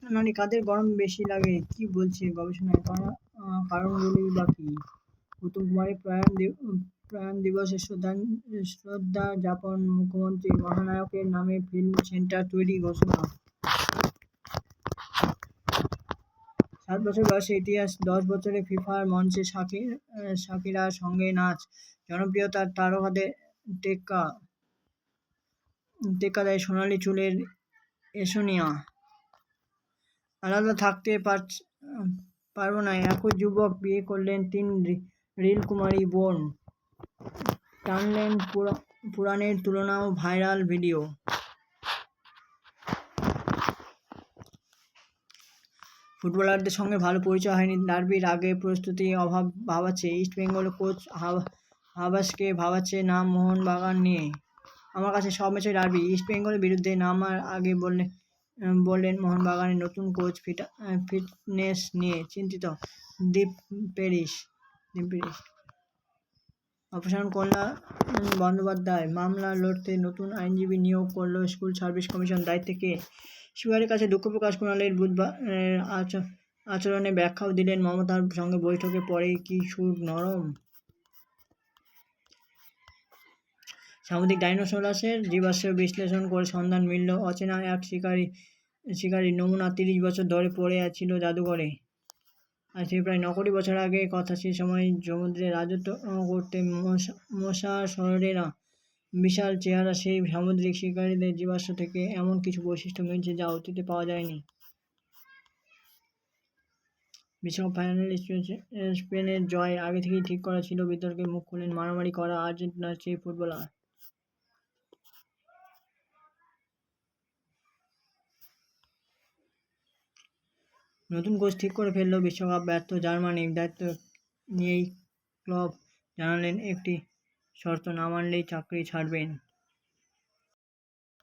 মানে কাদের গরম বেশি লাগে কি বলছে গবেষণায়? কারণগুলি বা কি? উত্তম কুমারের প্রয়াণ দিবসে শ্রদ্ধা জ্ঞাপন, মুখ্যমন্ত্রী মহানায়কের নামে ফিল্ম সেন্টার তৈরি ঘোষণা। 7 বছর বয়সে ইতিহাস, 10 বছরে ফিফার মঞ্চে শাকিরার সঙ্গে নাচ, জনপ্রিয়তার তারকাদের টেক্কা দেয় সোনালি চুলের এসোনিয়া। আলাদা থাকতে পারব না, একই যুবক বিয়ে করলেন 3 রিলকুমারী বোন, টানলেন পুরাণের তুলনাও ভাইরাল ভিডিও। ফুটবলারদের সঙ্গে ভালো পরিচয় হয়নি, ডার্বির আগে প্রস্তুতি অভাব ভাবাচ্ছে ইস্টবেঙ্গল কোচ হাবাসকে, ভাবাচ্ছে নাম মোহনবাগান নিয়ে। আমার কাছে সব ম্যাচে ডার্বি, ইস্টবেঙ্গলের বিরুদ্ধে নামার আগে বললেন মোহনবাগানের নতুন কোচ ফিটনেস নিয়ে চিন্তিত দীপ পেরিস। অপসারণ কল্যাণ বন্দ্যোপাধ্যায়, মামলা লড়তে নতুন আইনজীবী নিয়োগ করল স্কুল সার্ভিস কমিশন। দায়িত্বে কে? শিবুয়ারের কাছে দুঃখ প্রকাশ কুণালের বুধবার আচরণে ব্যাখ্যাও দিলেন মমতার সঙ্গে বৈঠকে, পরেই কি সুর নরম? সামুদ্রিক ডাইনোসরাসের জীবাশ্ম বিশ্লেষণ করে সন্ধান মিলল অচেনা এক শিকারির নমুনা, 30 বছর ধরে পড়ে ছিল জাদুঘরে। আজ থেকে প্রায় 9 কোটি বছর আগে কথা, সে সময় সমুদ্রে রাজত্ব করতে মোসাসরেরা। বিশাল চেহারা সেই সামুদ্রিক শিকারীদের জীবাশ্ম থেকে এমন কিছু বৈশিষ্ট্য মিলছে যা অতীতে পাওয়া যায়নি। বিশ্বকাপ ফাইনালে স্পেনের জয় আগে থেকেই ঠিক করা ছিল, বিতর্কে মুখ খুললেন মারামারি করা আর্জেন্টিনার সেই ফুটবলার। নতুন কোচ ঠিক করে ফেলল বিশ্বকাপ ব্যর্থ জার্মানি, দায়িত্ব নিয়েই ক্লপ জানালেন একটি শর্ত না মানলেই চাকরি ছাড়বেন।